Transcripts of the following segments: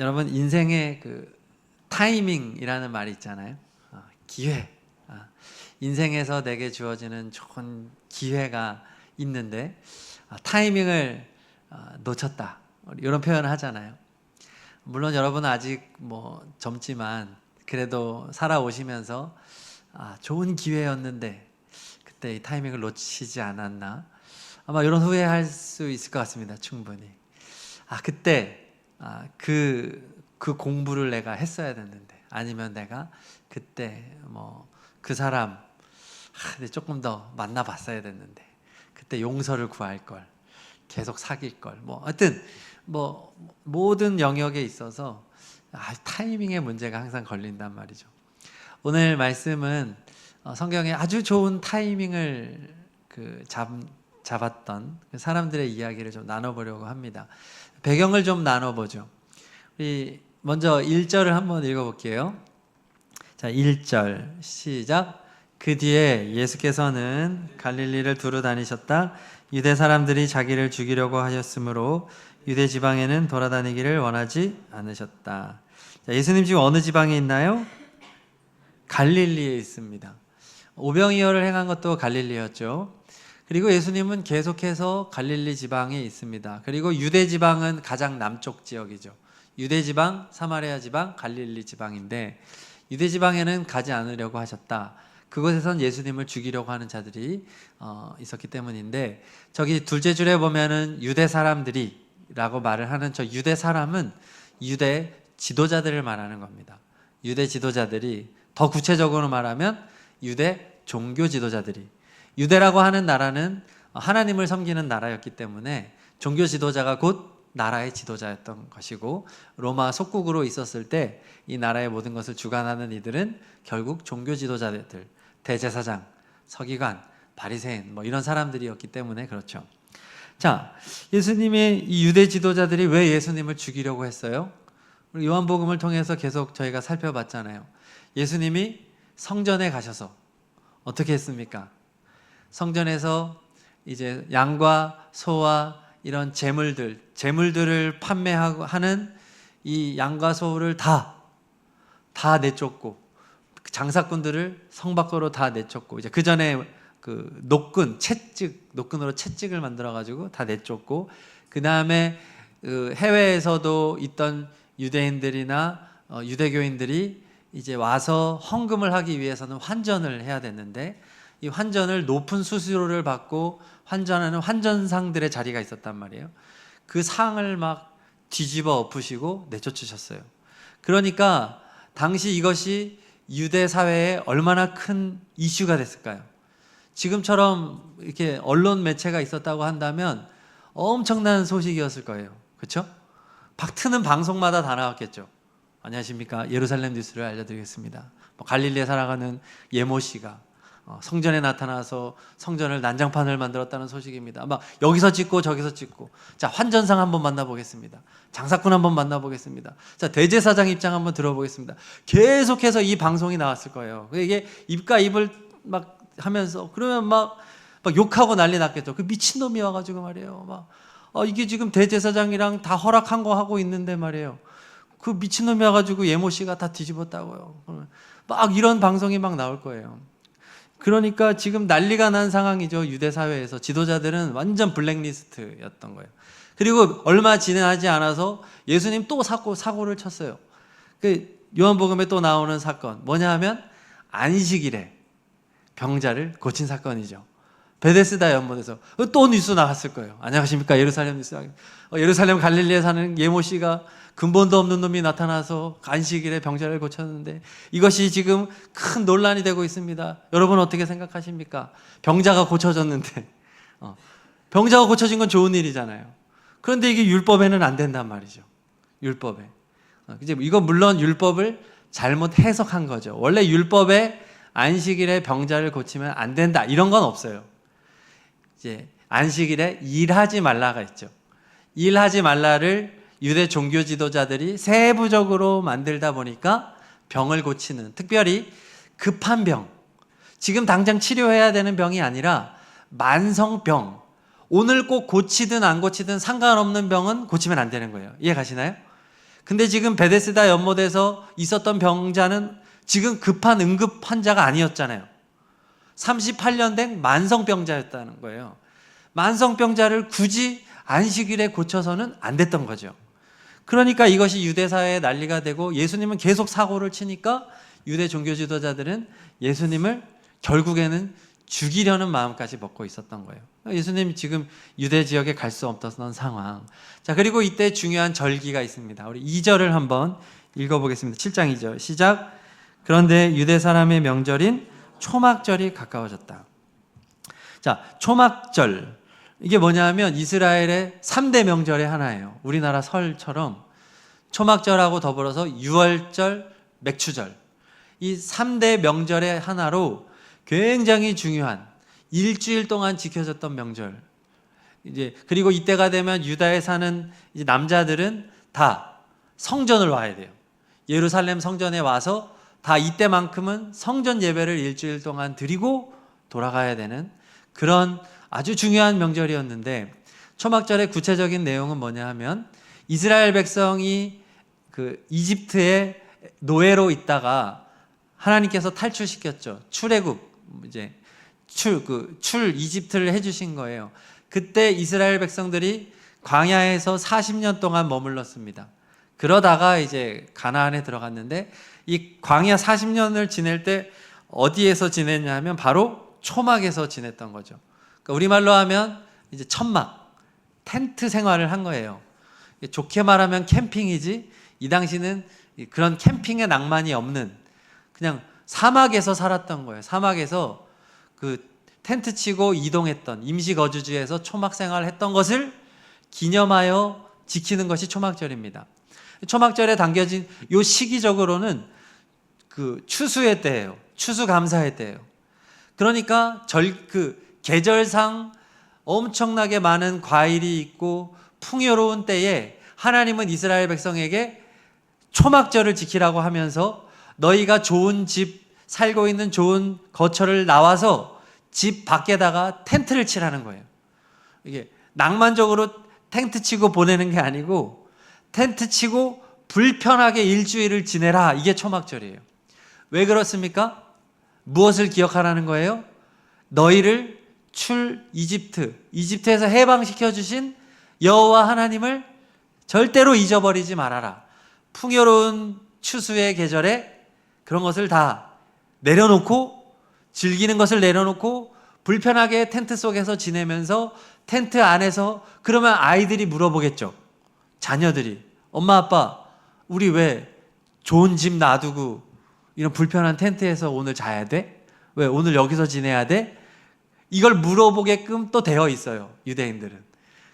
여러분 인생의 그 타이밍이라는 말이 있잖아요. 기회. 인생에서 내게 주어지는 좋은 기회가 있는데 타이밍을 놓쳤다. 이런 표현을 하잖아요. 물론 여러분은 아직 젊지만 그래도 살아오시면서 좋은 기회였는데 그때 이 타이밍을 놓치지 않았나? 아마 이런 후회할 수 있을 것 같습니다. 충분히. 그때 그 공부를 내가 했어야 됐는데, 아니면 내가 그때 그 사람 조금 더 만나봤어야 됐는데, 그때 용서를 구할 걸, 계속 사귈 걸, 하여튼 모든 영역에 있어서 타이밍의 문제가 항상 걸린단 말이죠. 오늘 말씀은 성경에 아주 좋은 타이밍을 잡았던 사람들의 이야기를 좀 나눠보려고 합니다. 배경을 좀 나눠보죠. 우리 먼저 1절을 한번 읽어볼게요. 자, 1절 시작. 그 뒤에 예수께서는 갈릴리를 두루 다니셨다. 유대 사람들이 자기를 죽이려고 하셨으므로 유대 지방에는 돌아다니기를 원하지 않으셨다. 자, 예수님 지금 어느 지방에 있나요? 갈릴리에 있습니다. 오병이어를 행한 것도 갈릴리였죠. 그리고 예수님은 계속해서 갈릴리 지방에 있습니다. 그리고 유대 지방은 가장 남쪽 지역이죠. 유대 지방, 사마리아 지방, 갈릴리 지방인데 유대 지방에는 가지 않으려고 하셨다. 그곳에선 예수님을 죽이려고 하는 자들이 있었기 때문인데, 저기 둘째 줄에 보면은 유대 사람들이라고 말을 하는 저 유대 사람은 유대 지도자들을 말하는 겁니다. 유대 지도자들이, 더 구체적으로 말하면 유대 종교 지도자들이, 유대라고 하는 나라는 하나님을 섬기는 나라였기 때문에 종교 지도자가 곧 나라의 지도자였던 것이고, 로마 속국으로 있었을 때 이 나라의 모든 것을 주관하는 이들은 결국 종교 지도자들, 대제사장, 서기관, 바리새인 이런 사람들이었기 때문에 그렇죠. 자, 예수님의 이 유대 지도자들이 왜 예수님을 죽이려고 했어요? 우리 요한복음을 통해서 계속 저희가 살펴봤잖아요. 예수님이 성전에 가셔서 어떻게 했습니까? 성전에서 이제 양과 소와 이런 재물들을 판매하고 하는 이 양과 소를 다 내쫓고, 장사꾼들을 성 밖으로 다 내쫓고, 이제 그 전에 그 노끈으로 채찍을 만들어 가지고 다 내쫓고, 그 다음에 해외에서도 있던 유대인들이나 유대교인들이 이제 와서 헌금을 하기 위해서는 환전을 해야 됐는데, 이 환전을 높은 수수료를 받고 환전하는 환전상들의 자리가 있었단 말이에요. 그 상을 막 뒤집어 엎으시고 내쫓으셨어요. 그러니까 당시 이것이 유대 사회에 얼마나 큰 이슈가 됐을까요? 지금처럼 이렇게 언론 매체가 있었다고 한다면 엄청난 소식이었을 거예요. 그렇죠? 박 트는 방송마다 다 나왔겠죠. 안녕하십니까, 예루살렘 뉴스를 알려드리겠습니다. 갈릴리에 살아가는 예모 씨가 성전에 나타나서 성전을 난장판을 만들었다는 소식입니다. 막 여기서 찍고 저기서 찍고. 자, 환전상 한번 만나보겠습니다. 장사꾼 한번 만나보겠습니다. 자, 대제사장 입장 한번 들어보겠습니다. 계속해서 이 방송이 나왔을 거예요. 이게 입과 입을 막 하면서, 그러면 막 욕하고 난리 났겠죠. 그 미친놈이 와가지고 말이에요. 이게 지금 대제사장이랑 다 허락한 거 하고 있는데 말이에요. 그 미친놈이 와가지고 예모 씨가 다 뒤집었다고요. 막 이런 방송이 막 나올 거예요. 그러니까 지금 난리가 난 상황이죠. 유대 사회에서 지도자들은 완전 블랙리스트였던 거예요. 그리고 얼마 지나지 않아서 예수님 또 사고를 쳤어요. 그 요한복음에 또 나오는 사건 뭐냐 하면 안식일에 병자를 고친 사건이죠. 베데스다 연못에서 또 뉴스 나갔을 거예요. 안녕하십니까, 예루살렘 뉴스. 예루살렘 갈릴리에 사는 예모 씨가 근본도 없는 놈이 나타나서 안식일에 병자를 고쳤는데 이것이 지금 큰 논란이 되고 있습니다. 여러분 어떻게 생각하십니까? 병자가 고쳐졌는데, 병자가 고쳐진 건 좋은 일이잖아요. 그런데 이게 율법에는 안 된단 말이죠. 율법에. 이건 물론 율법을 잘못 해석한 거죠. 원래 율법에 안식일에 병자를 고치면 안 된다 이런 건 없어요. 이제 안식일에 일하지 말라가 있죠. 일하지 말라를 유대 종교 지도자들이 세부적으로 만들다 보니까 병을 고치는, 특별히 급한 병, 지금 당장 치료해야 되는 병이 아니라 만성병, 오늘 꼭 고치든 안 고치든 상관없는 병은 고치면 안 되는 거예요. 이해 가시나요? 근데 지금 베데스다 연못에서 있었던 병자는 지금 급한 응급 환자가 아니었잖아요. 38년 된 만성병자였다는 거예요. 만성병자를 굳이 안식일에 고쳐서는 안 됐던 거죠. 그러니까 이것이 유대사회에 난리가 되고 예수님은 계속 사고를 치니까 유대 종교 지도자들은 예수님을 결국에는 죽이려는 마음까지 먹고 있었던 거예요. 예수님 지금 유대 지역에 갈 수 없던 상황. 자, 그리고 이때 중요한 절기가 있습니다. 우리 2절을 한번 읽어보겠습니다. 7장 2절 시작. 그런데 유대 사람의 명절인 초막절이 가까워졌다. 자, 초막절. 이게 뭐냐면 이스라엘의 3대 명절의 하나예요. 우리나라 설처럼 초막절하고 더불어서 유월절, 맥추절. 이 3대 명절의 하나로 굉장히 중요한 일주일 동안 지켜졌던 명절. 이제 그리고 이때가 되면 유다에 사는 이제 남자들은 다 성전을 와야 돼요. 예루살렘 성전에 와서 다 이때만큼은 성전 예배를 일주일 동안 드리고 돌아가야 되는 그런 아주 중요한 명절이었는데, 초막절의 구체적인 내용은 뭐냐 하면 이스라엘 백성이 그 이집트의 노예로 있다가 하나님께서 탈출시켰죠. 출애굽, 이제 출 이집트를 해주신 거예요. 그때 이스라엘 백성들이 광야에서 40년 동안 머물렀습니다. 그러다가 이제 가나안에 들어갔는데, 이 광야 40년을 지낼 때 어디에서 지냈냐 하면 바로 초막에서 지냈던 거죠. 그러니까 우리말로 하면 이제 천막, 텐트 생활을 한 거예요. 좋게 말하면 캠핑이지, 이 당시는 그런 캠핑의 낭만이 없는 그냥 사막에서 살았던 거예요. 사막에서 그 텐트 치고 이동했던, 임시 거주지에서 초막 생활을 했던 것을 기념하여 지키는 것이 초막절입니다. 초막절에 당겨진 요 시기적으로는 그 추수의 때예요. 추수감사의 때예요. 그러니까 계절상 엄청나게 많은 과일이 있고 풍요로운 때에 하나님은 이스라엘 백성에게 초막절을 지키라고 하면서 너희가 좋은 집, 살고 있는 좋은 거처를 나와서 집 밖에다가 텐트를 치라는 거예요. 이게 낭만적으로 텐트 치고 보내는 게 아니고 텐트 치고 불편하게 일주일을 지내라, 이게 초막절이에요. 왜 그렇습니까? 무엇을 기억하라는 거예요? 너희를 이집트에서 해방시켜 주신 여호와 하나님을 절대로 잊어버리지 말아라. 풍요로운 추수의 계절에 그런 것을 다 내려놓고, 즐기는 것을 내려놓고 불편하게 텐트 속에서 지내면서 텐트 안에서, 그러면 아이들이 물어보겠죠. 자녀들이, 엄마 아빠 우리 왜 좋은 집 놔두고 이런 불편한 텐트에서 오늘 자야 돼? 왜 오늘 여기서 지내야 돼? 이걸 물어보게끔 또 되어 있어요, 유대인들은.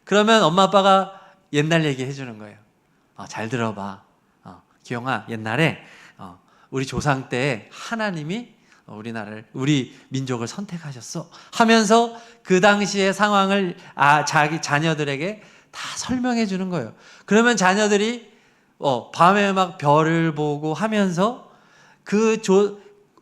그러면 엄마 아빠가 옛날 얘기 해주는 거예요. 잘 들어봐. 기영아, 옛날에 우리 조상 때 하나님이 우리 민족을 선택하셨어 하면서 그 당시의 상황을 자기 자녀들에게 다 설명해 주는 거예요. 그러면 자녀들이 밤에 막 별을 보고 하면서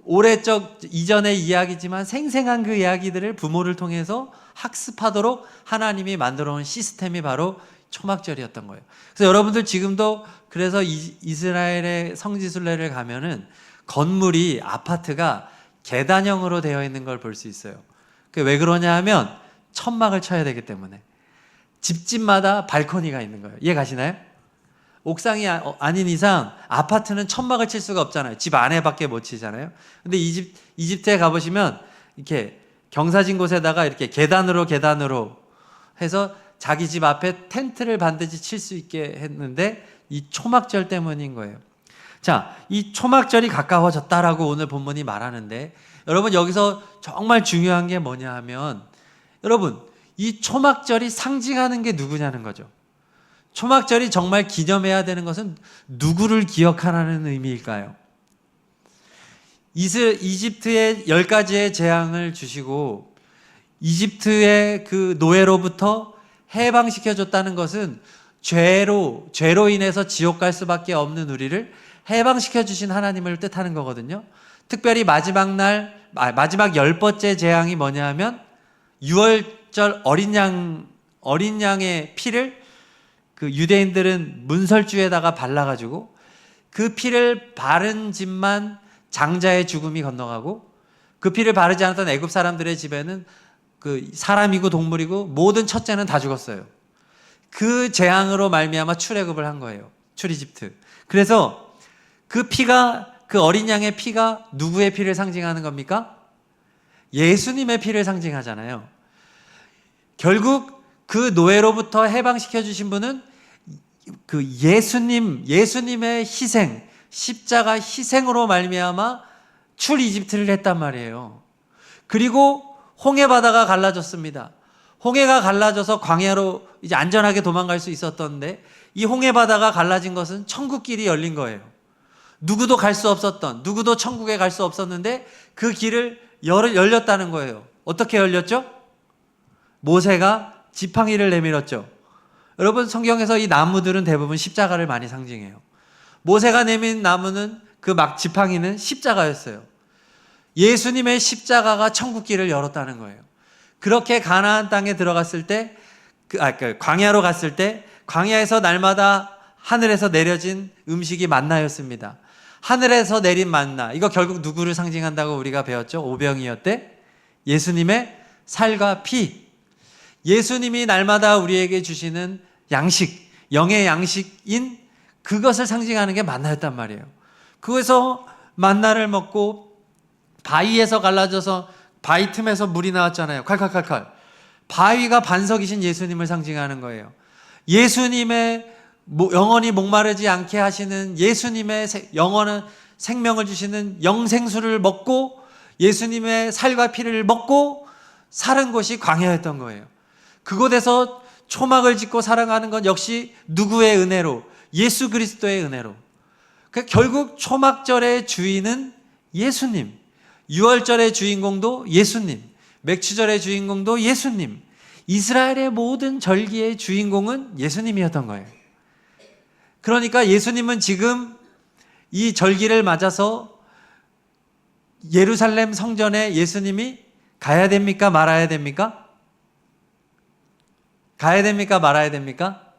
오래적 이전의 이야기지만 생생한 그 이야기들을 부모를 통해서 학습하도록 하나님이 만들어 놓은 시스템이 바로 초막절이었던 거예요. 그래서 여러분들 지금도, 그래서 이스라엘의 성지순례를 가면은 건물이, 아파트가 계단형으로 되어 있는 걸 볼 수 있어요. 그게 왜 그러냐 하면 천막을 쳐야 되기 때문에. 집집마다 발코니가 있는 거예요. 이해 가시나요? 옥상이 아닌 이상 아파트는 천막을 칠 수가 없잖아요. 집 안에밖에 못 치잖아요. 근데 이집트에 가보시면 이렇게 경사진 곳에다가 이렇게 계단으로 해서 자기 집 앞에 텐트를 반드시 칠 수 있게 했는데, 이 초막절 때문인 거예요. 자, 이 초막절이 가까워졌다라고 오늘 본문이 말하는데, 여러분 여기서 정말 중요한 게 뭐냐 하면, 여러분 이 초막절이 상징하는 게 누구냐는 거죠. 초막절이 정말 기념해야 되는 것은 누구를 기억하라는 의미일까요? 이집트에 10가지의 재앙을 주시고 이집트의 그 노예로부터 해방시켜줬다는 것은 죄로 인해서 지옥 갈 수밖에 없는 우리를 해방시켜 주신 하나님을 뜻하는 거거든요. 특별히 마지막 10번째 재앙이 뭐냐 하면 유월절 어린 양의 피를 그 유대인들은 문설주에다가 발라가지고 그 피를 바른 집만 장자의 죽음이 건너가고 그 피를 바르지 않았던 애굽 사람들의 집에는 그 사람이고 동물이고 모든 첫째는 다 죽었어요. 그 재앙으로 말미암아 출애굽을 한 거예요. 출이집트. 그래서 그 피가, 그 어린 양의 피가 누구의 피를 상징하는 겁니까? 예수님의 피를 상징하잖아요. 결국 그 노예로부터 해방시켜 주신 분은 그 예수님의 희생, 십자가 희생으로 말미암아 출이집트를 했단 말이에요. 그리고 홍해 바다가 갈라졌습니다. 홍해가 갈라져서 광야로 이제 안전하게 도망갈 수 있었던데 이 홍해 바다가 갈라진 것은 천국길이 열린 거예요. 누구도 갈 수 없었던, 누구도 천국에 갈 수 없었는데 그 길을 열렸다는 거예요. 어떻게 열렸죠? 모세가 지팡이를 내밀었죠. 여러분, 성경에서 이 나무들은 대부분 십자가를 많이 상징해요. 모세가 내민 나무는 그 지팡이는 십자가였어요. 예수님의 십자가가 천국길을 열었다는 거예요. 그렇게 가나안 땅에 들어갔을 때, 광야로 갔을 때 광야에서 날마다 하늘에서 내려진 음식이 만나였습니다. 하늘에서 내린 만나, 이거 결국 누구를 상징한다고 우리가 배웠죠? 오병이었대? 예수님의 살과 피. 예수님이 날마다 우리에게 주시는 양식, 영의 양식인 그것을 상징하는 게 만나였단 말이에요. 그래서 만나를 먹고 바위에서 갈라져서 바위 틈에서 물이 나왔잖아요. 칼칼칼칼. 바위가 반석이신 예수님을 상징하는 거예요. 예수님의 영원히 목마르지 않게 하시는 예수님의 영원한 생명을 주시는 영생수를 먹고 예수님의 살과 피를 먹고 사는 곳이 광야였던 거예요. 그곳에서 초막을 짓고 살아가는 건 역시 누구의 은혜로? 예수 그리스도의 은혜로. 결국 초막절의 주인은 예수님, 유월절의 주인공도 예수님, 맥추절의 주인공도 예수님, 이스라엘의 모든 절기의 주인공은 예수님이었던 거예요. 그러니까 예수님은 지금 이 절기를 맞아서 예루살렘 성전에 예수님이 가야 됩니까? 말아야 됩니까? 가야 됩니까? 말아야 됩니까?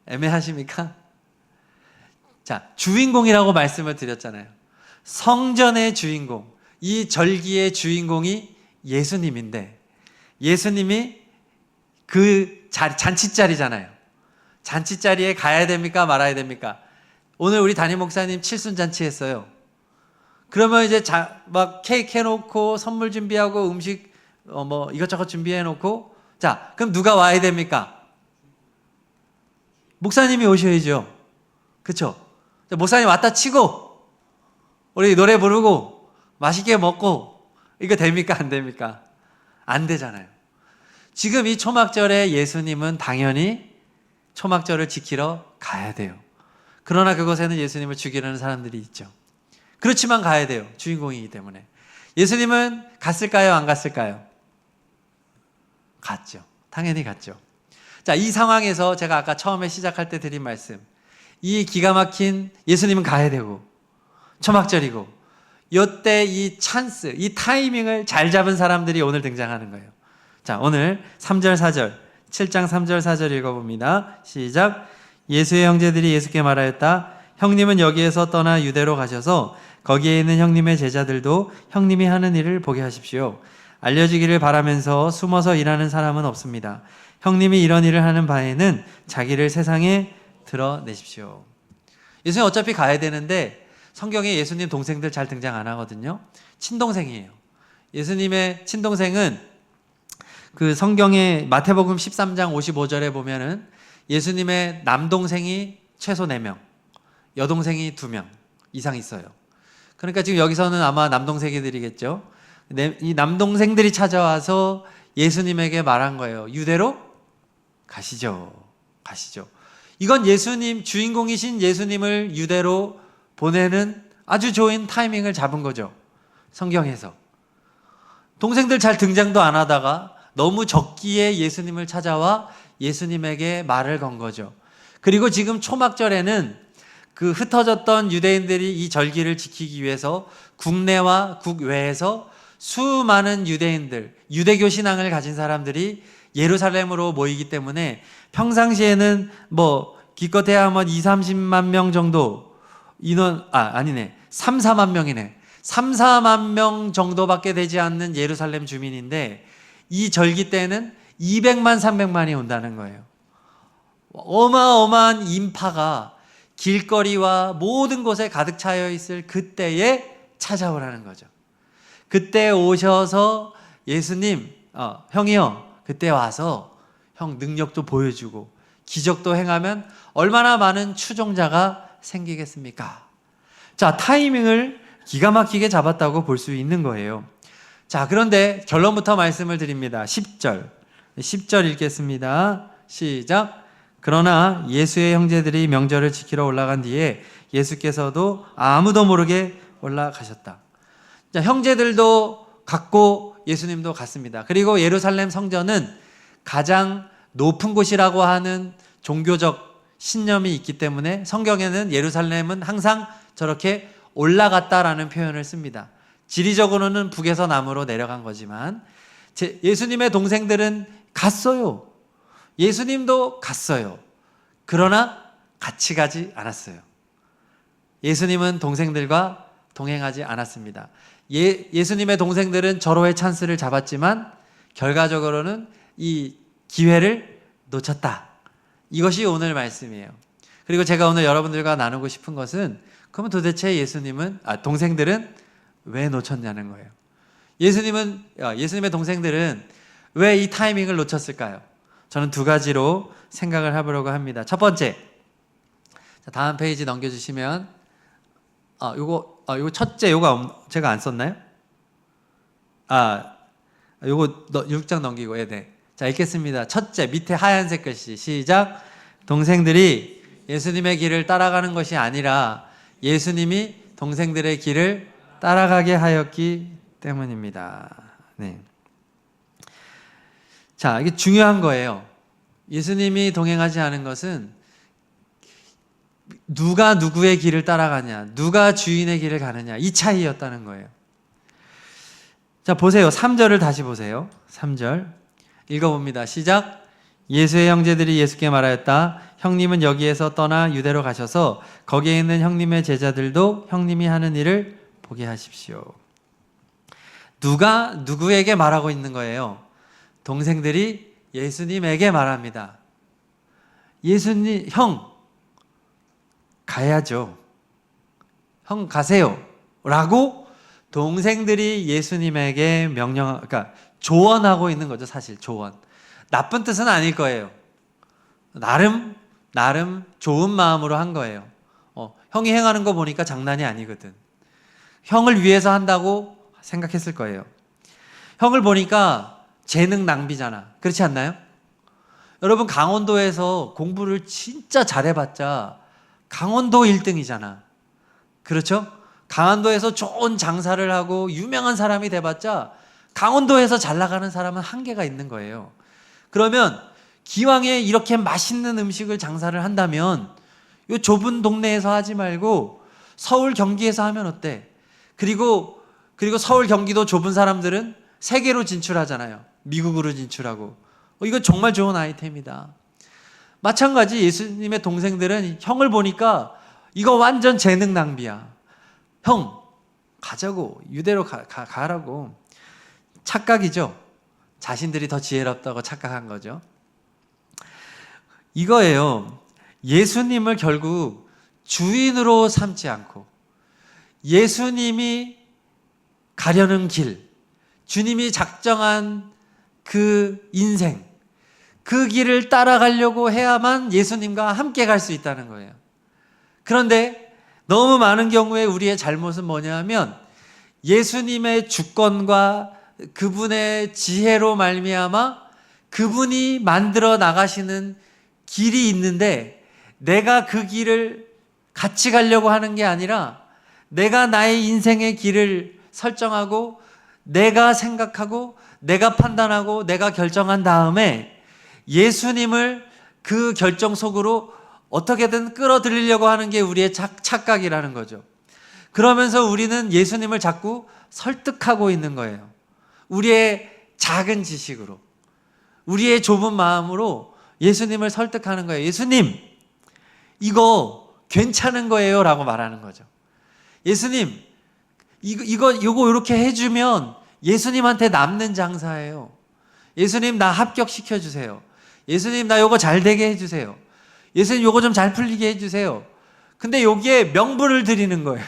애매하십니까? 자, 주인공이라고 말씀을 드렸잖아요. 성전의 주인공, 이 절기의 주인공이 예수님인데 예수님이 그 잔치자리잖아요. 잔치자리에 가야 됩니까? 말아야 됩니까? 오늘 우리 담임 목사님 칠순잔치 했어요. 그러면 이제 막 케이크 해놓고 선물 준비하고 음식 뭐 이것저것 준비해놓고 자, 그럼 누가 와야 됩니까? 목사님이 오셔야죠. 그쵸? 목사님 왔다 치고 우리 노래 부르고 맛있게 먹고 이거 됩니까? 안 됩니까? 안 되잖아요. 지금 이 초막절에 예수님은 당연히 초막절을 지키러 가야 돼요. 그러나 그곳에는 예수님을 죽이려는 사람들이 있죠. 그렇지만 가야 돼요. 주인공이기 때문에. 예수님은 갔을까요? 안 갔을까요? 갔죠. 당연히 갔죠. 자, 이 상황에서 제가 아까 처음에 시작할 때 드린 말씀, 이 기가 막힌 예수님은 가야 되고 초막절이고 이때 이 찬스, 이 타이밍을 잘 잡은 사람들이 오늘 등장하는 거예요. 자, 오늘 3절 4절 7장 3절 4절 읽어봅니다. 시작. 예수의 형제들이 예수께 말하였다. 형님은 여기에서 떠나 유대로 가셔서 거기에 있는 형님의 제자들도 형님이 하는 일을 보게 하십시오. 알려지기를 바라면서 숨어서 일하는 사람은 없습니다. 형님이 이런 일을 하는 바에는 자기를 세상에 드러내십시오. 예수님 어차피 가야 되는데 성경에 예수님 동생들 잘 등장 안 하거든요. 친동생이에요. 예수님의 친동생은 그 성경의 마태복음 13장 55절에 보면은 예수님의 남동생이 최소 4명, 여동생이 2명 이상 있어요. 그러니까 지금 여기서는 아마 남동생들이겠죠. 이 남동생들이 찾아와서 예수님에게 말한 거예요. 유대로 가시죠. 가시죠. 이건 예수님, 주인공이신 예수님을 유대로 보내는 아주 좋은 타이밍을 잡은 거죠. 성경에서. 동생들 잘 등장도 안 하다가 너무 적기에 예수님을 찾아와 예수님에게 말을 건 거죠. 그리고 지금 초막절에는 그 흩어졌던 유대인들이 이 절기를 지키기 위해서 국내와 국외에서 수많은 유대인들, 유대교 신앙을 가진 사람들이 예루살렘으로 모이기 때문에 평상시에는 뭐 기껏해야 하면 2, 30만 명 정도 인원, 아니네. 3, 4만 명이네. 3, 4만 명 정도밖에 되지 않는 예루살렘 주민인데 이 절기 때는 200만, 300만이 온다는 거예요. 어마어마한 인파가 길거리와 모든 곳에 가득 차여 있을 그때에 찾아오라는 거죠. 그때 오셔서 예수님, 형이요. 그때 와서 형 능력도 보여주고 기적도 행하면 얼마나 많은 추종자가 생기겠습니까? 자, 타이밍을 기가 막히게 잡았다고 볼 수 있는 거예요. 자, 그런데 결론부터 말씀을 드립니다. 10절 읽겠습니다. 시작. 그러나 예수의 형제들이 명절을 지키러 올라간 뒤에 예수께서도 아무도 모르게 올라가셨다. 자, 형제들도 갔고 예수님도 갔습니다. 그리고 예루살렘 성전은 가장 높은 곳이라고 하는 종교적 신념이 있기 때문에 성경에는 예루살렘은 항상 저렇게 올라갔다라는 표현을 씁니다. 지리적으로는 북에서 남으로 내려간 거지만 예수님의 동생들은 갔어요. 예수님도 갔어요. 그러나 같이 가지 않았어요. 예수님은 동생들과 동행하지 않았습니다. 예수님의 동생들은 절호의 찬스를 잡았지만 결과적으로는 이 기회를 놓쳤다. 이것이 오늘 말씀이에요. 그리고 제가 오늘 여러분들과 나누고 싶은 것은 그러면 도대체 동생들은 왜 놓쳤냐는 거예요. 예수님의 동생들은 왜 이 타이밍을 놓쳤을까요? 저는 두 가지로 생각을 해보려고 합니다. 첫 번째, 다음 페이지 넘겨주시면, 요거 첫째, 요거 제가 안 썼나요? 요거 6장 넘기고, 네. 자, 읽겠습니다. 첫째, 밑에 하얀색 글씨, 시작. 동생들이 예수님의 길을 따라가는 것이 아니라 예수님이 동생들의 길을 따라가게 하였기 때문입니다. 네. 자, 이게 중요한 거예요. 예수님이 동행하지 않은 것은 누가 누구의 길을 따라가냐, 누가 주인의 길을 가느냐, 이 차이였다는 거예요. 자, 보세요. 3절을 다시 보세요. 3절. 읽어봅니다. 시작. 예수의 형제들이 예수께 말하였다. 형님은 여기에서 떠나 유대로 가셔서 거기에 있는 형님의 제자들도 형님이 하는 일을 보게 하십시오. 누가 누구에게 말하고 있는 거예요? 동생들이 예수님에게 말합니다. 예수님, 형, 가야죠. 형, 가세요. 라고 동생들이 예수님에게 그러니까 조언하고 있는 거죠, 사실, 조언. 나쁜 뜻은 아닐 거예요. 나름 좋은 마음으로 한 거예요. 형이 행하는 거 보니까 장난이 아니거든. 형을 위해서 한다고 생각했을 거예요. 형을 보니까 재능 낭비잖아. 그렇지 않나요? 여러분, 강원도에서 공부를 진짜 잘해봤자 강원도 1등이잖아. 그렇죠? 강원도에서 좋은 장사를 하고 유명한 사람이 돼봤자 강원도에서 잘 나가는 사람은 한계가 있는 거예요. 그러면 기왕에 이렇게 맛있는 음식을 장사를 한다면 이 좁은 동네에서 하지 말고 서울, 경기에서 하면 어때? 그리고 서울, 경기도 좁은 사람들은 세계로 진출하잖아요. 미국으로 진출하고. 이거 정말 좋은 아이템이다. 마찬가지 예수님의 동생들은 형을 보니까 이거 완전 재능 낭비야. 형, 가자고. 유대로 가라고. 착각이죠. 자신들이 더 지혜롭다고 착각한 거죠. 이거예요. 예수님을 결국 주인으로 삼지 않고 예수님이 가려는 길, 주님이 작정한 그 인생, 그 길을 따라가려고 해야만 예수님과 함께 갈 수 있다는 거예요. 그런데 너무 많은 경우에 우리의 잘못은 뭐냐면 예수님의 주권과 그분의 지혜로 말미암아 그분이 만들어 나가시는 길이 있는데 내가 그 길을 같이 가려고 하는 게 아니라 내가 나의 인생의 길을 설정하고 내가 생각하고 내가 판단하고 내가 결정한 다음에 예수님을 그 결정 속으로 어떻게든 끌어들이려고 하는 게 우리의 착각이라는 거죠. 그러면서 우리는 예수님을 자꾸 설득하고 있는 거예요. 우리의 작은 지식으로, 우리의 좁은 마음으로 예수님을 설득하는 거예요. 예수님, 이거 괜찮은 거예요 라고 말하는 거죠. 예수님, 이거 이렇게 해주면 예수님한테 남는 장사예요. 예수님, 나 합격시켜 주세요. 예수님, 나 요거 잘 되게 해주세요. 예수님, 요거 좀 잘 풀리게 해주세요. 근데 여기에 명분을 드리는 거예요.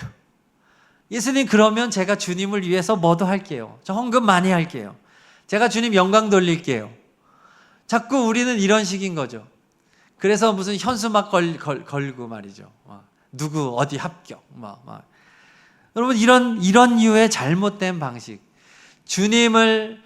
예수님, 그러면 제가 주님을 위해서 뭐도 할게요. 저 헌금 많이 할게요. 제가 주님 영광 돌릴게요. 자꾸 우리는 이런 식인 거죠. 그래서 무슨 현수막 걸고 말이죠. 누구 어디 합격 여러분, 이런 류의 잘못된 방식, 주님을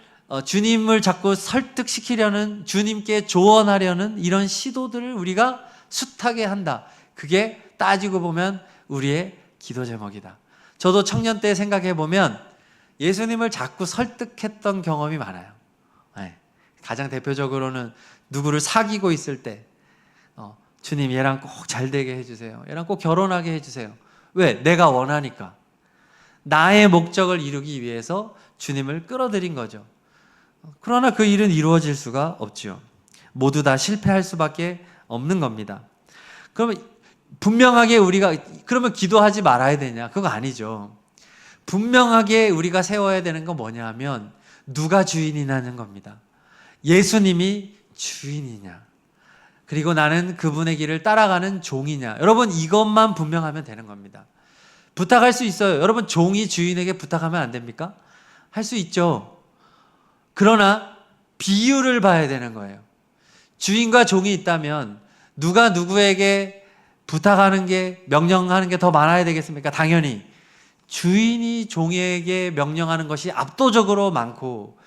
자꾸 설득시키려는, 주님께 조언하려는 이런 시도들을 우리가 숱하게 한다. 그게 따지고 보면 우리의 기도 제목이다. 저도 청년 때 생각해 보면 예수님을 자꾸 설득했던 경험이 많아요. 가장 대표적으로는 누구를 사귀고 있을 때 주님, 얘랑 꼭 잘 되게 해주세요. 얘랑 꼭 결혼하게 해주세요. 왜? 내가 원하니까. 나의 목적을 이루기 위해서 주님을 끌어들인 거죠. 그러나 그 일은 이루어질 수가 없죠. 모두 다 실패할 수밖에 없는 겁니다. 그러면 분명하게 우리가, 그러면 기도하지 말아야 되냐? 그거 아니죠. 분명하게 우리가 세워야 되는 건 뭐냐 하면, 누가 주인이냐는 겁니다. 예수님이 주인이냐, 그리고 나는 그분의 길을 따라가는 종이냐. 여러분, 이것만 분명하면 되는 겁니다. 부탁할 수 있어요. 여러분, 종이 주인에게 부탁하면 안 됩니까? 할 수 있죠. 그러나 비율을 봐야 되는 거예요. 주인과 종이 있다면 누가 누구에게 부탁하는 게, 명령하는 게 더 많아야 되겠습니까? 당연히 주인이 종에게 명령하는 것이 압도적으로 많고,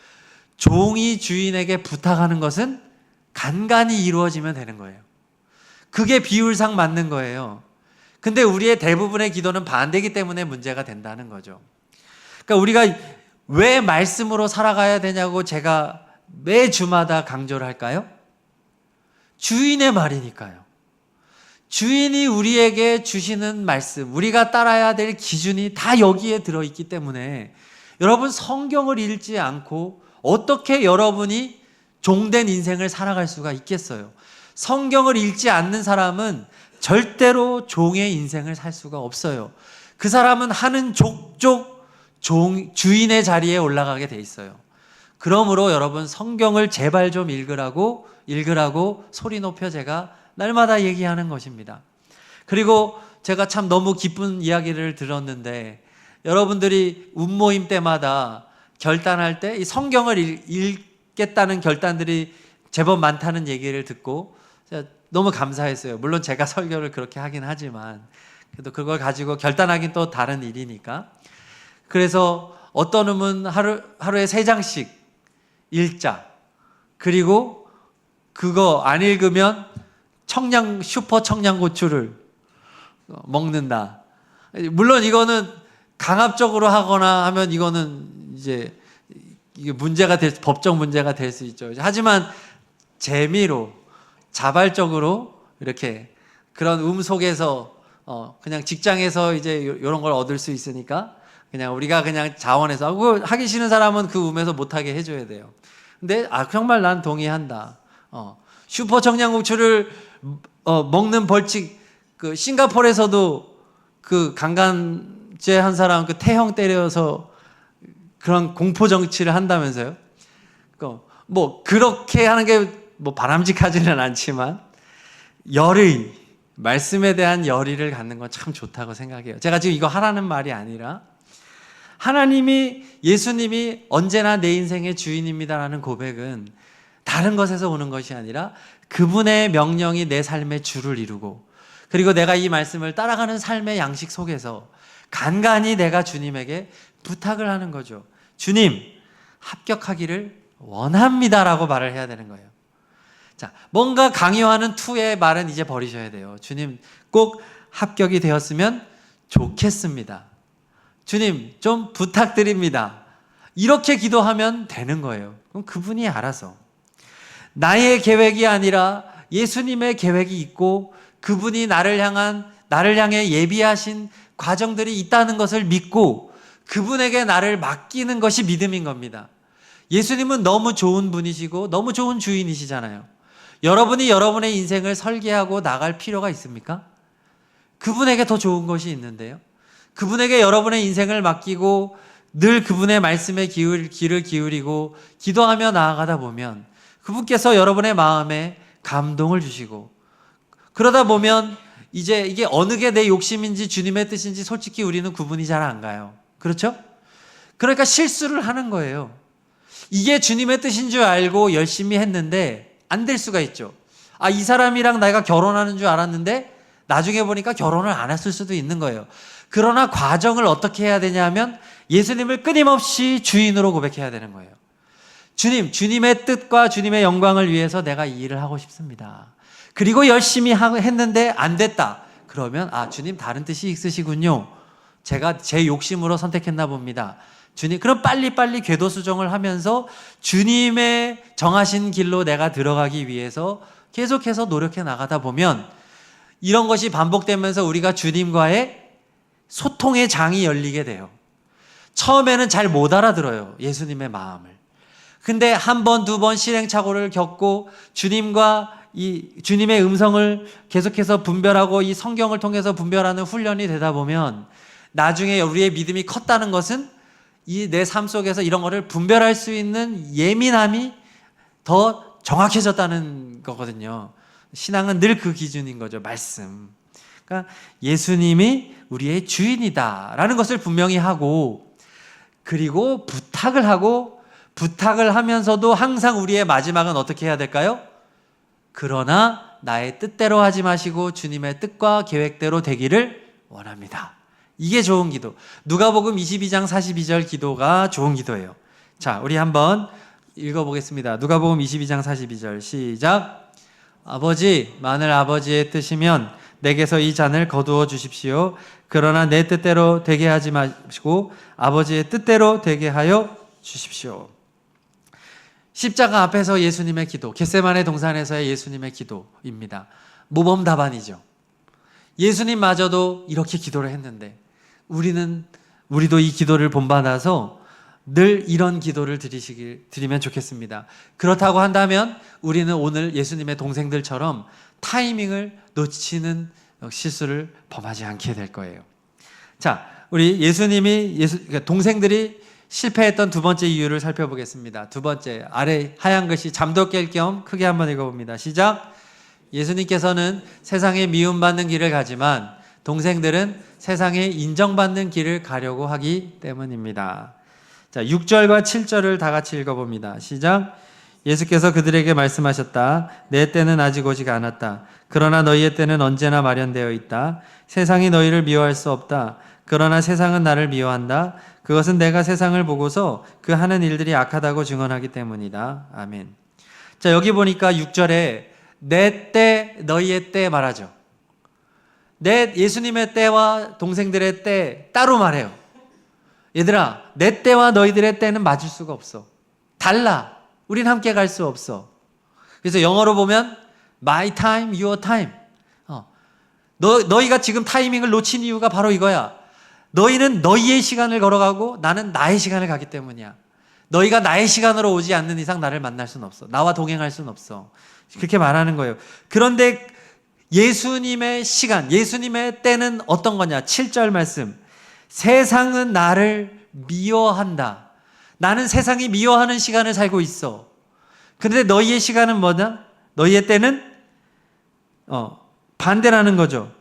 종이 주인에게 부탁하는 것은 간간히 이루어지면 되는 거예요. 그게 비율상 맞는 거예요. 근데 우리의 대부분의 기도는 반대이기 때문에 문제가 된다는 거죠. 그러니까 우리가 왜 말씀으로 살아가야 되냐고 제가 매 주마다 강조를 할까요? 주인의 말이니까요. 주인이 우리에게 주시는 말씀, 우리가 따라야 될 기준이 다 여기에 들어있기 때문에, 여러분, 성경을 읽지 않고 어떻게 여러분이 종된 인생을 살아갈 수가 있겠어요? 성경을 읽지 않는 사람은 절대로 종의 인생을 살 수가 없어요. 그 사람은 하는 족족 주인의 자리에 올라가게 돼 있어요. 그러므로 여러분, 성경을 제발 좀 읽으라고 소리 높여 제가 날마다 얘기하는 것입니다. 그리고 제가 참 너무 기쁜 이야기를 들었는데, 여러분들이 운모임 때마다 결단할 때 이 성경을 읽겠다는 결단들이 제법 많다는 얘기를 듣고 너무 감사했어요. 물론 제가 설교를 그렇게 하긴 하지만 그래도 그걸 가지고 결단하긴 또 다른 일이니까. 그래서 어떤 놈은 하루에 3장씩 읽자. 그리고 그거 안 읽으면 슈퍼 청양고추를 먹는다. 물론 이거는 강압적으로 하거나 하면 이거는 이제 이게 법적 문제가 될 수 있죠. 하지만 재미로, 자발적으로 이렇게 그런 속에서 그냥 직장에서 이제 이런 걸 얻을 수 있으니까 그냥 우리가 그냥 자원해서 하고, 하기 싫은 사람은 그 못하게 해줘야 돼요. 근데 정말 난 동의한다. 슈퍼 청양고추를 먹는 벌칙, 그 싱가포르에서도 그 강간죄 한 사람 그 태형 때려서 그런 공포 정치를 한다면서요? 뭐 그렇게 하는 게 뭐 바람직하지는 않지만 말씀에 대한 열의를 갖는 건 참 좋다고 생각해요. 제가 지금 이거 하라는 말이 아니라, 예수님이 언제나 내 인생의 주인입니다라는 고백은 다른 것에서 오는 것이 아니라 그분의 명령이 내 삶의 주를 이루고, 그리고 내가 이 말씀을 따라가는 삶의 양식 속에서 간간히 내가 주님에게 부탁을 하는 거죠. 주님, 합격하기를 원합니다라고 말을 해야 되는 거예요. 자, 뭔가 강요하는 투의 말은 이제 버리셔야 돼요. 주님, 꼭 합격이 되었으면 좋겠습니다. 주님, 좀 부탁드립니다. 이렇게 기도하면 되는 거예요. 그럼 그분이 알아서. 나의 계획이 아니라 예수님의 계획이 있고, 그분이 나를 향해 예비하신 과정들이 있다는 것을 믿고 그분에게 나를 맡기는 것이 믿음인 겁니다. 예수님은 너무 좋은 분이시고 너무 좋은 주인이시잖아요. 여러분이 여러분의 인생을 설계하고 나갈 필요가 있습니까? 그분에게 더 좋은 것이 있는데요. 그분에게 여러분의 인생을 맡기고 늘 그분의 말씀에 귀를 기울이고 기도하며 나아가다 보면 그분께서 여러분의 마음에 감동을 주시고, 그러다 보면 이제 이게 어느 게 내 욕심인지 주님의 뜻인지 솔직히 우리는 구분이 잘 안 가요. 그렇죠? 그러니까 실수를 하는 거예요. 이게 주님의 뜻인 줄 알고 열심히 했는데 안 될 수가 있죠. 이 사람이랑 내가 결혼하는 줄 알았는데 나중에 보니까 결혼을 안 했을 수도 있는 거예요. 그러나 과정을 어떻게 해야 되냐면 예수님을 끊임없이 주인으로 고백해야 되는 거예요. 주님의 뜻과 주님의 영광을 위해서 내가 이 일을 하고 싶습니다. 그리고 열심히 했는데 안 됐다. 그러면 주님 다른 뜻이 있으시군요. 제가 제 욕심으로 선택했나 봅니다. 주님, 그럼 빨리빨리 궤도 수정을 하면서 주님의 정하신 길로 내가 들어가기 위해서 계속해서 노력해 나가다 보면 이런 것이 반복되면서 우리가 주님과의 소통의 장이 열리게 돼요. 처음에는 잘 못 알아들어요, 예수님의 마음을. 근데 한 번, 두 번 시행착오를 겪고 주님과 주님의 음성을 계속해서 분별하고 이 성경을 통해서 분별하는 훈련이 되다 보면 나중에 우리의 믿음이 컸다는 것은 이 내 삶 속에서 이런 거를 분별할 수 있는 예민함이 더 정확해졌다는 거거든요. 신앙은 늘 그 기준인 거죠. 말씀. 그러니까 예수님이 우리의 주인이다라는 것을 분명히 하고, 그리고 부탁을 하면서도 항상 우리의 마지막은 어떻게 해야 될까요? 그러나 나의 뜻대로 하지 마시고 주님의 뜻과 계획대로 되기를 원합니다. 이게 좋은 기도. 누가복음 22장 42절 기도가 좋은 기도예요. 자, 우리 한번 읽어보겠습니다. 누가복음 22장 42절 시작. 아버지, 만일 아버지의 뜻이면 내게서 이 잔을 거두어 주십시오. 그러나 내 뜻대로 되게 하지 마시고 아버지의 뜻대로 되게 하여 주십시오. 십자가 앞에서 예수님의 기도, 겟세마네 동산에서의 예수님의 기도입니다. 모범답안이죠. 예수님마저도 이렇게 기도를 했는데 우리도 이 기도를 본받아서 늘 이런 기도를 드리면 좋겠습니다. 그렇다고 한다면 우리는 오늘 예수님의 동생들처럼 타이밍을 놓치는 실수를 범하지 않게 될 거예요. 자, 우리 그러니까 동생들이 실패했던 두 번째 이유를 살펴보겠습니다. 두 번째, 아래 하얀 글씨 잠도 깰 겸 크게 한번 읽어봅니다. 시작. 예수님께서는 세상에 미움받는 길을 가지만 동생들은 세상에 인정받는 길을 가려고 하기 때문입니다. 자, 6절과 7절을 다 같이 읽어봅니다. 시작. 예수께서 그들에게 말씀하셨다. 내 때는 아직 오지 않았다. 그러나 너희의 때는 언제나 마련되어 있다. 세상이 너희를 미워할 수 없다. 그러나 세상은 나를 미워한다. 그것은 내가 세상을 보고서 그 하는 일들이 악하다고 증언하기 때문이다. 아멘. 자, 여기 보니까 6절에 내 때, 너희의 때 말하죠. 예수님의 때와 동생들의 때 따로 말해요. 얘들아, 내 때와 너희들의 때는 맞을 수가 없어. 달라. 우린 함께 갈 수 없어. 그래서 영어로 보면 my time, your time. 너희가 지금 타이밍을 놓친 이유가 바로 이거야. 너희는 너희의 시간을 걸어가고 나는 나의 시간을 가기 때문이야. 너희가 나의 시간으로 오지 않는 이상 나를 만날 수는 없어. 나와 동행할 수는 없어. 그렇게 말하는 거예요. 그런데 예수님의 시간, 예수님의 때는 어떤 거냐? 7절 말씀. 세상은 나를 미워한다. 나는 세상이 미워하는 시간을 살고 있어. 그런데 너희의 시간은 뭐냐? 너희의 때는 반대라는 거죠.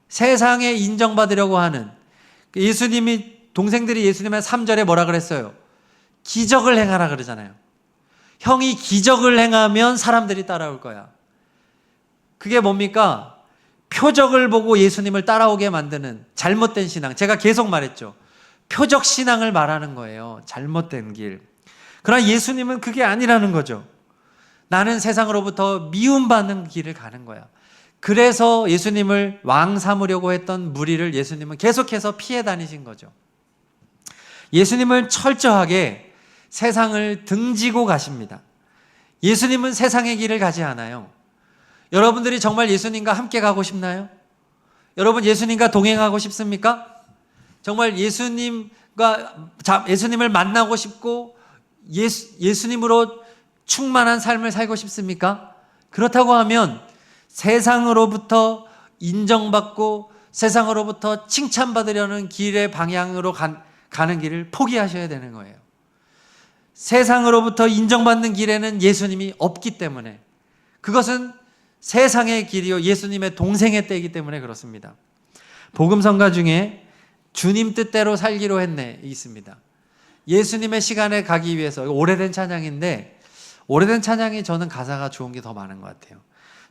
세상에 인정받으려고 하는. 동생들이 예수님의 3절에 뭐라 그랬어요? 기적을 행하라 그러잖아요. 형이 기적을 행하면 사람들이 따라올 거야. 그게 뭡니까? 표적을 보고 예수님을 따라오게 만드는 잘못된 신앙. 제가 계속 말했죠. 표적 신앙을 말하는 거예요. 잘못된 길. 그러나 예수님은 그게 아니라는 거죠. 나는 세상으로부터 미움받는 길을 가는 거야. 그래서 예수님을 왕 삼으려고 했던 무리를 예수님은 계속해서 피해 다니신 거죠. 예수님은 철저하게 세상을 등지고 가십니다. 예수님은 세상의 길을 가지 않아요. 여러분들이 정말 예수님과 함께 가고 싶나요? 여러분 예수님과 동행하고 싶습니까? 정말 예수님을 만나고 싶고 예수님으로 충만한 삶을 살고 싶습니까? 그렇다고 하면 세상으로부터 인정받고 세상으로부터 칭찬받으려는 길의 방향으로 가는 길을 포기하셔야 되는 거예요. 세상으로부터 인정받는 길에는 예수님이 없기 때문에, 그것은 세상의 길이요 예수님의 동생의 때이기 때문에 그렇습니다. 복음성가 중에 주님 뜻대로 살기로 했네 있습니다. 예수님의 시간에 가기 위해서, 오래된 찬양인데 오래된 찬양이 저는 가사가 좋은 게 더 많은 것 같아요.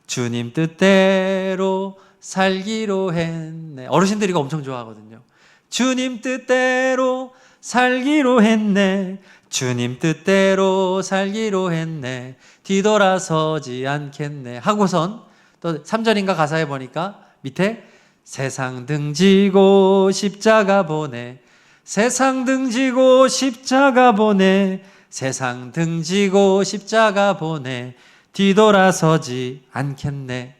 주님 뜻대로 살기로 했네. 어르신들이 이거 엄청 좋아하거든요. 주님 뜻대로 살기로 했네. 주님 뜻대로 살기로 했네. 뒤돌아서지 않겠네. 하고선 또 3절인가 가사에 보니까 밑에 세상 등지고 십자가 보내. 세상 등지고 십자가 보내. 세상 등지고 십자가 보내. 뒤돌아서지 않겠네.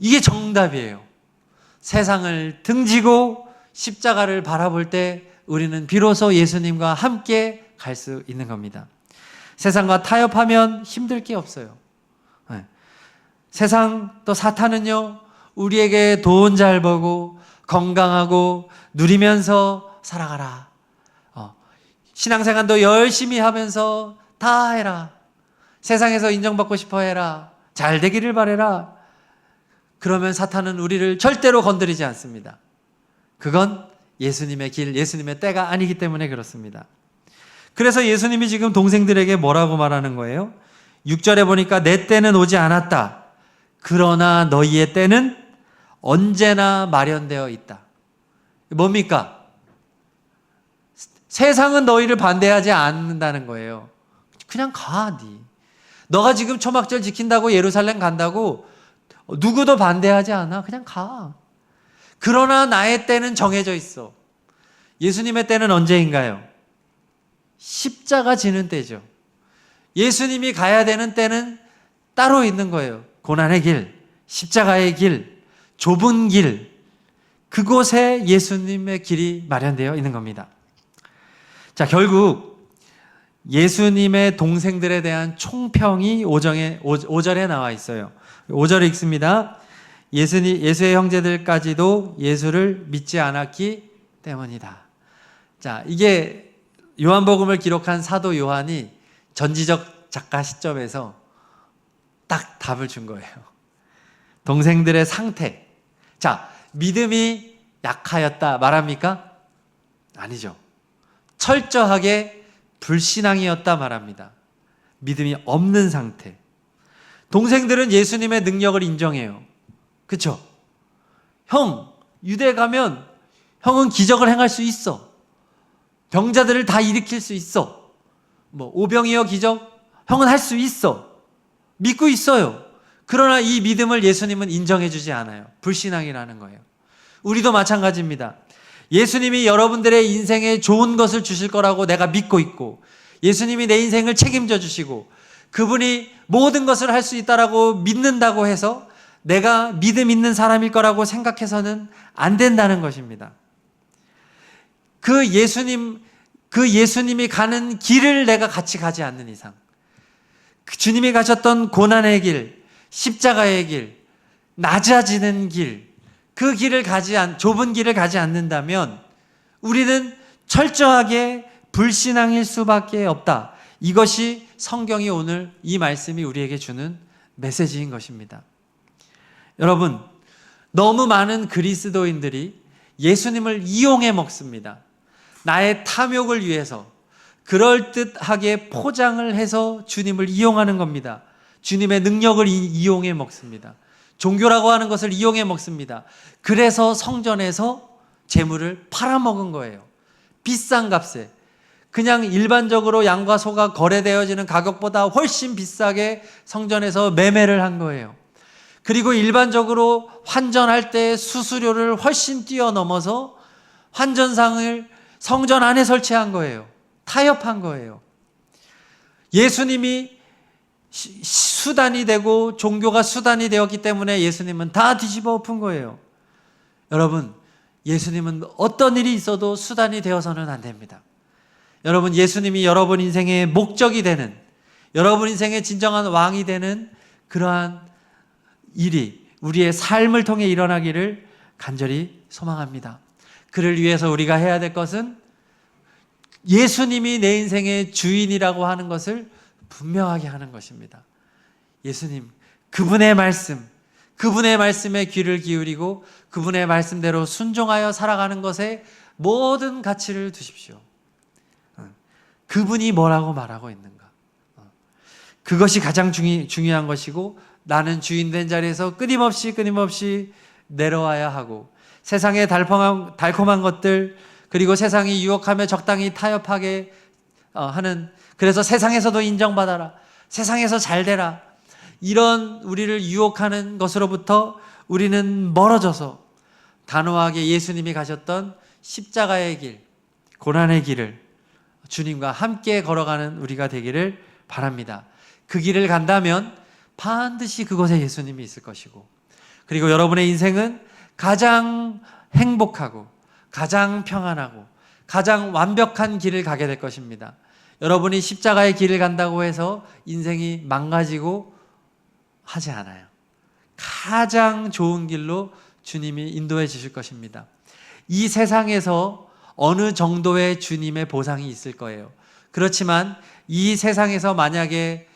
이게 정답이에요. 세상을 등지고 십자가를 바라볼 때 우리는 비로소 예수님과 함께 갈 수 있는 겁니다. 세상과 타협하면 힘들 게 없어요. 세상 또 사탄은요, 우리에게 돈 잘 벌고 건강하고 누리면서 살아가라. 신앙생활도 열심히 하면서 다 해라. 세상에서 인정받고 싶어 해라. 잘 되기를 바래라. 그러면 사탄은 우리를 절대로 건드리지 않습니다. 그건 예수님의 길, 예수님의 때가 아니기 때문에 그렇습니다. 그래서 예수님이 지금 동생들에게 뭐라고 말하는 거예요? 6절에 보니까 내 때는 오지 않았다. 그러나 너희의 때는 언제나 마련되어 있다. 뭡니까? 세상은 너희를 반대하지 않는다는 거예요. 그냥 가, 니. 너가 지금 초막절 지킨다고 예루살렘 간다고 누구도 반대하지 않아. 그냥 가. 그러나 나의 때는 정해져 있어. 예수님의 때는 언제인가요? 십자가 지는 때죠. 예수님이 가야 되는 때는 따로 있는 거예요. 고난의 길, 십자가의 길, 좁은 길, 그곳에 예수님의 길이 마련되어 있는 겁니다. 자, 결국 예수님의 동생들에 대한 총평이 5절에 나와 있어요. 5절에 읽습니다. 예수의 형제들까지도 예수를 믿지 않았기 때문이다. 자, 이게 요한복음을 기록한 사도 요한이 전지적 작가 시점에서 딱 답을 준 거예요. 동생들의 상태. 자, 믿음이 약하였다 말합니까? 아니죠. 철저하게 불신앙이었다 말합니다. 믿음이 없는 상태. 동생들은 예수님의 능력을 인정해요. 그렇죠? 형, 유대 가면 형은 기적을 행할 수 있어. 병자들을 다 일으킬 수 있어. 오병이어 기적, 형은 할 수 있어. 믿고 있어요. 그러나 이 믿음을 예수님은 인정해 주지 않아요. 불신앙이라는 거예요. 우리도 마찬가지입니다. 예수님이 여러분들의 인생에 좋은 것을 주실 거라고 내가 믿고 있고, 예수님이 내 인생을 책임져 주시고, 그분이 모든 것을 할 수 있다라고 믿는다고 해서 내가 믿음 있는 사람일 거라고 생각해서는 안 된다는 것입니다. 그 예수님이 가는 길을 내가 같이 가지 않는 이상, 주님이 가셨던 고난의 길, 십자가의 길, 낮아지는 길, 그 길을 좁은 길을 가지 않는다면 우리는 철저하게 불신앙일 수밖에 없다. 이것이 성경이 오늘 이 말씀이 우리에게 주는 메시지인 것입니다. 여러분, 너무 많은 그리스도인들이 예수님을 이용해 먹습니다. 나의 탐욕을 위해서 그럴듯하게 포장을 해서 주님을 이용하는 겁니다. 주님의 능력을 이용해 먹습니다. 종교라고 하는 것을 이용해 먹습니다. 그래서 성전에서 재물을 팔아먹은 거예요. 비싼 값에. 그냥 일반적으로 양과 소가 거래되어지는 가격보다 훨씬 비싸게 성전에서 매매를 한 거예요. 그리고 일반적으로 환전할 때 수수료를 훨씬 뛰어넘어서 환전상을 성전 안에 설치한 거예요. 타협한 거예요. 예수님이 수단이 되고 종교가 수단이 되었기 때문에 예수님은 다 뒤집어 엎은 거예요. 여러분, 예수님은 어떤 일이 있어도 수단이 되어서는 안 됩니다. 여러분, 예수님이 여러분 인생의 목적이 되는, 여러분 인생의 진정한 왕이 되는 그러한 일이 우리의 삶을 통해 일어나기를 간절히 소망합니다. 그를 위해서 우리가 해야 될 것은 예수님이 내 인생의 주인이라고 하는 것을 분명하게 하는 것입니다. 예수님, 그분의 말씀, 그분의 말씀에 귀를 기울이고 그분의 말씀대로 순종하여 살아가는 것에 모든 가치를 두십시오. 그분이 뭐라고 말하고 있는가? 그것이 가장 중요한 것이고, 나는 주인된 자리에서 끊임없이 내려와야 하고, 세상의 달콤한 것들, 그리고 세상이 유혹하며 적당히 타협하게 하는, 그래서 세상에서도 인정받아라, 세상에서 잘 되라, 이런 우리를 유혹하는 것으로부터 우리는 멀어져서 단호하게 예수님이 가셨던 십자가의 길, 고난의 길을 주님과 함께 걸어가는 우리가 되기를 바랍니다. 그 길을 간다면 반드시 그곳에 예수님이 있을 것이고, 그리고 여러분의 인생은 가장 행복하고 가장 평안하고 가장 완벽한 길을 가게 될 것입니다. 여러분이 십자가의 길을 간다고 해서 인생이 망가지고 하지 않아요. 가장 좋은 길로 주님이 인도해 주실 것입니다. 이 세상에서 어느 정도의 주님의 보상이 있을 거예요. 그렇지만 이 세상에서 만약에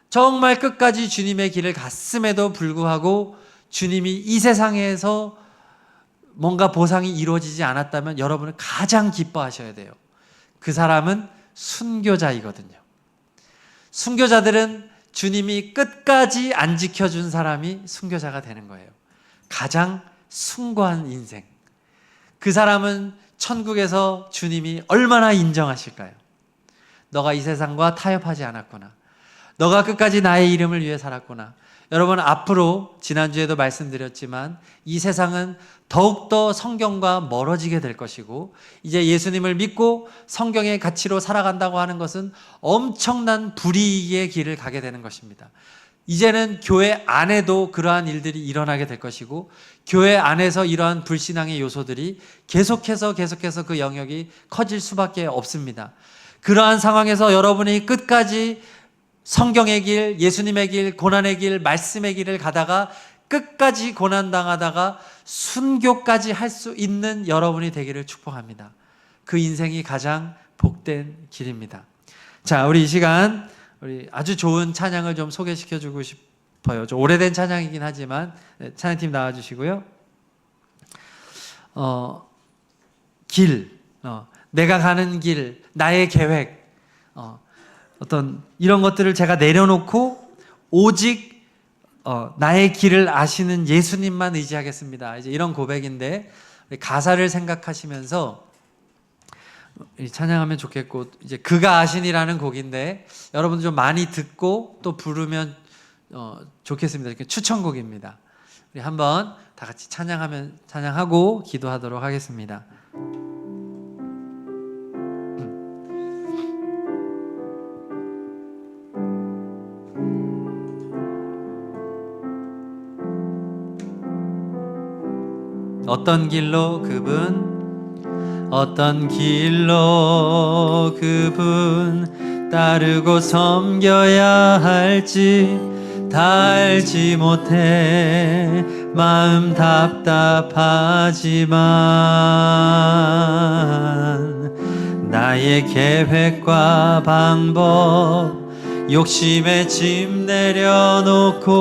정말 끝까지 주님의 길을 갔음에도 불구하고 주님이 이 세상에서 뭔가 보상이 이루어지지 않았다면 여러분은 가장 기뻐하셔야 돼요. 그 사람은 순교자이거든요. 순교자들은 주님이 끝까지 안 지켜준 사람이 순교자가 되는 거예요. 가장 숭고한 인생. 그 사람은 천국에서 주님이 얼마나 인정하실까요? 너가 이 세상과 타협하지 않았구나. 너가 끝까지 나의 이름을 위해 살았구나. 여러분, 앞으로 지난주에도 말씀드렸지만 이 세상은 더욱더 성경과 멀어지게 될 것이고, 이제 예수님을 믿고 성경의 가치로 살아간다고 하는 것은 엄청난 불이익의 길을 가게 되는 것입니다. 이제는 교회 안에도 그러한 일들이 일어나게 될 것이고, 교회 안에서 이러한 불신앙의 요소들이 계속해서 그 영역이 커질 수밖에 없습니다. 그러한 상황에서 여러분이 끝까지 성경의 길, 예수님의 길, 고난의 길, 말씀의 길을 가다가 끝까지 고난당하다가 순교까지 할 수 있는 여러분이 되기를 축복합니다. 그 인생이 가장 복된 길입니다. 자, 우리 이 시간 우리 아주 좋은 찬양을 좀 소개시켜 주고 싶어요. 좀 오래된 찬양이긴 하지만 찬양팀 나와주시고요. 내가 가는 길, 나의 계획, 어떤 이런 것들을 제가 내려놓고 오직 나의 길을 아시는 예수님만 의지하겠습니다. 이제 이런 고백인데, 가사를 생각하시면서 찬양하면 좋겠고, 이제 그가 아시니라는 곡인데 여러분들 좀 많이 듣고 또 부르면 좋겠습니다. 추천곡입니다. 우리 한번 다 같이 찬양하고 기도하도록 하겠습니다. 어떤 길로 그분 따르고 섬겨야 할지 다 알지 못해 마음 답답하지만, 나의 계획과 방법 욕심에 짐 내려놓고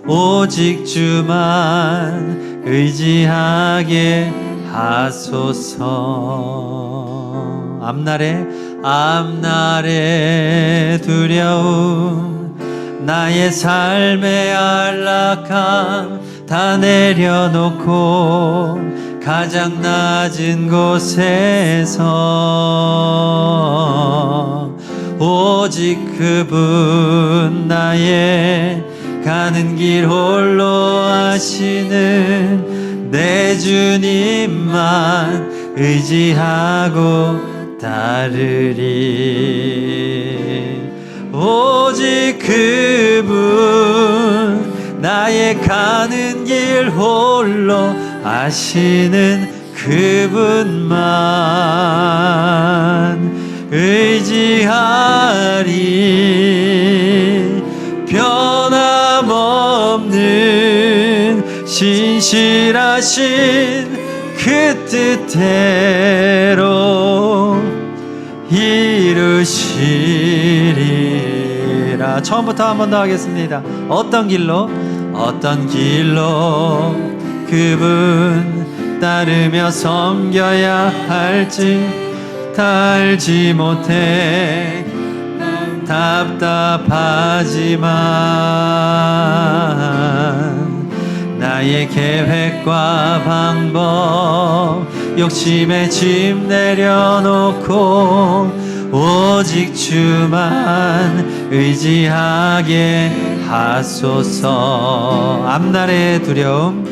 오직 주만 의지하게 하소서. 앞날의 두려움, 나의 삶의 안락함 다 내려놓고 가장 낮은 곳에서 오직 그분 나의 가는 길 홀로 아시는 내 주님만 의지하고 따르리. 오직 그분 나의 가는 길 홀로 아시는 그분만 의지하리. 변함없는 신실하신 그 뜻대로 이루시리라. 처음부터 한 번 더 하겠습니다. 어떤 길로 그분 따르며 섬겨야 할지 다 알지 못해 답답하지만 나의 계획과 방법 욕심에 짐 내려놓고 오직 주만 의지하게 하소서. 앞날의 두려움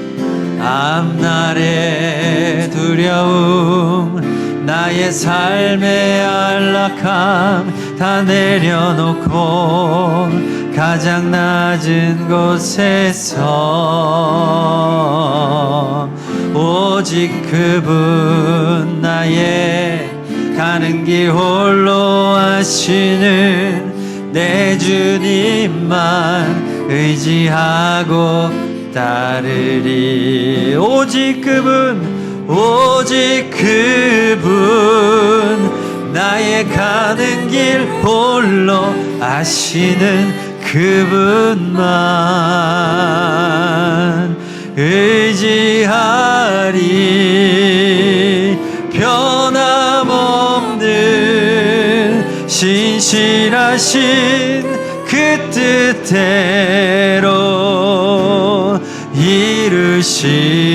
나의 삶의 안락함 다 내려놓고 가장 낮은 곳에서 오직 그분 나의 가는 길 홀로 아시는 내 주님만 의지하고 따르리. 오직 그분 나의 가는 길 홀로 아시는 그분만 의지하리. 변함없는 신실하신 그 뜻대로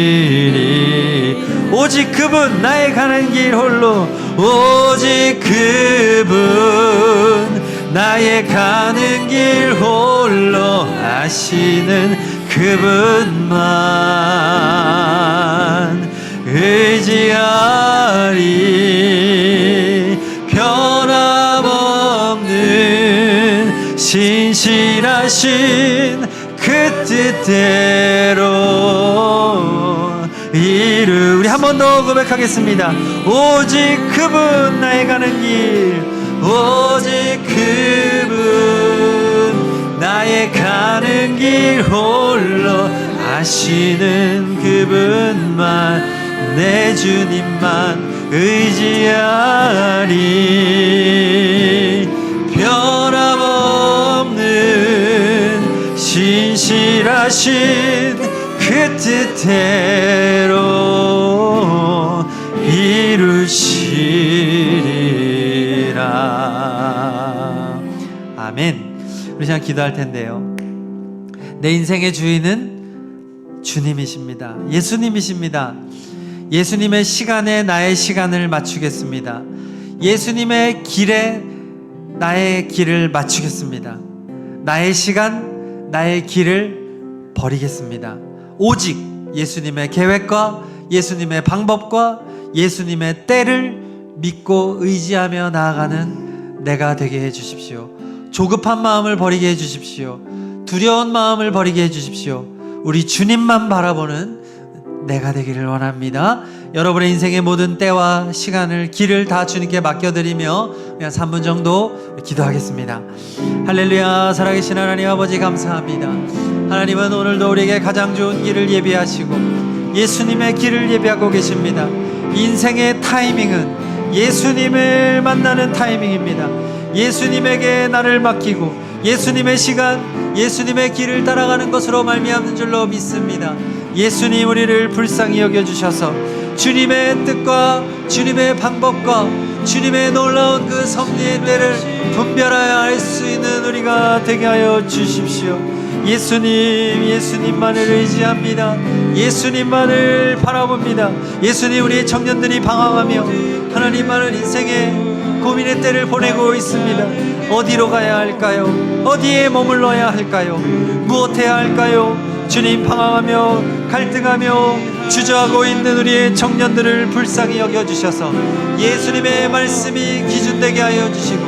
이루시리. 오직 그분 나의 가는 길 홀로 오직 그분 나의 가는 길 홀로 아시는 그분만 의지하리. 변함없는 신실하신 그 뜻대로 우리 한 번 더 고백하겠습니다. 오직 그분 나의 가는 길 오직 그분 나의 가는 길 홀로 아시는 그분만 내 주님만 의지하리. 변함없는 신실하신 그 뜻대로 이루시리라. 아멘. 우리 시간 기도할 텐데요. 내 인생의 주인은 주님이십니다. 예수님이십니다. 예수님의 시간에 나의 시간을 맞추겠습니다. 예수님의 길에 나의 길을 맞추겠습니다. 나의 시간, 나의 길을 버리겠습니다. 오직 예수님의 계획과 예수님의 방법과 예수님의 때를 믿고 의지하며 나아가는 내가 되게 해주십시오. 조급한 마음을 버리게 해주십시오. 두려운 마음을 버리게 해주십시오. 우리 주님만 바라보는 내가 되기를 원합니다. 여러분의 인생의 모든 때와 시간을 길을 다 주님께 맡겨드리며 그냥 3분 정도 기도하겠습니다. 할렐루야. 살아계신 하나님 아버지 감사합니다. 하나님은 오늘도 우리에게 가장 좋은 길을 예비하시고 예수님의 길을 예비하고 계십니다. 인생의 타이밍은 예수님을 만나는 타이밍입니다. 예수님에게 나를 맡기고 예수님의 시간, 예수님의 길을 따라가는 것으로 말미암는 줄로 믿습니다. 예수님 우리를 불쌍히 여겨주셔서 주님의 뜻과 주님의 방법과 주님의 놀라운 그 섭리의 때를 분별하여 알 수 있는 우리가 되게 하여 주십시오. 예수님만을 의지합니다. 예수님만을 바라봅니다. 예수님, 우리의 청년들이 방황하며 하나님만을 인생의 고민의 때를 보내고 있습니다. 어디로 가야 할까요? 어디에 머물러야 할까요? 무엇해야 할까요? 주님, 방황하며 갈등하며 주저하고 있는 우리의 청년들을 불쌍히 여겨주셔서 예수님의 말씀이 기준되게 하여 주시고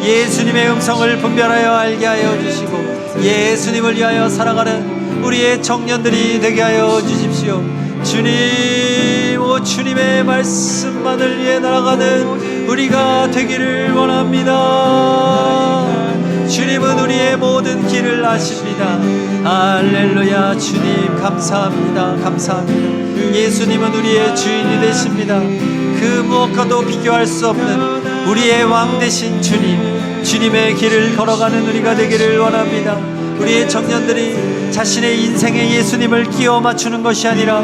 예수님의 음성을 분별하여 알게 하여 주시고 예수님을 위하여 살아가는 우리의 청년들이 되게 하여 주십시오. 주님, 오 주님의 말씀만을 위해 날아가는 우리가 되기를 원합니다. 주님은 우리의 모든 길을 아십니다. 할렐루야. 주님 감사합니다. 감사합니다. 예수님은 우리의 주인이 되십니다. 그 무엇과도 비교할 수 없는 우리의 왕 되신 주님, 주님의 길을 걸어가는 우리가 되기를 원합니다. 우리의 청년들이 자신의 인생에 예수님을 끼워 맞추는 것이 아니라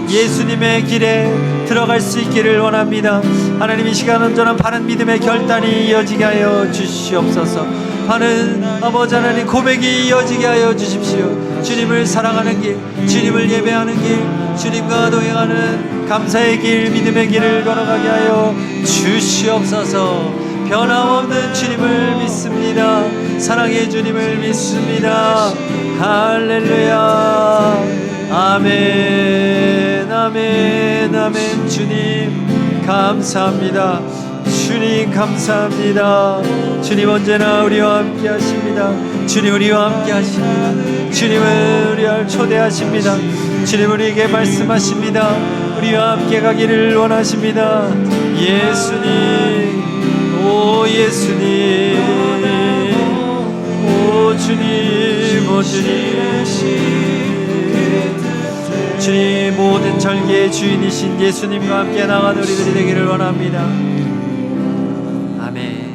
예수님의 길에 들어갈 수 있기를 원합니다. 하나님, 이 시간 온전한 바른 믿음의 결단이 이어지게 하여 주시옵소서. 바른 아버지 하나님 고백이 이어지게 하여 주십시오. 주님을 사랑하는 길, 주님을 예배하는 길, 주님과 동행하는 감사의 길, 믿음의 길을 걸어가게 하여 주시옵소서. 변함없는 주님을 믿습니다. 사랑의 주님을 믿습니다. 할렐루야. 아멘, 아멘, 아멘. 주님 감사합니다. 주님 감사합니다. 주님 언제나 우리와 함께 하십니다. 주님 우리와 함께 하십니다. 주님은 우리를 초대하십니다. 주님 우리에게 말씀하십니다. 우리와 함께 가기를 원하십니다. 예수님, 오 예수님, 오 주님, 오 주님, 주님 모든 절개의 주인이신 예수님과 함께 나가는 우리들이 되기를 원합니다. 아멘.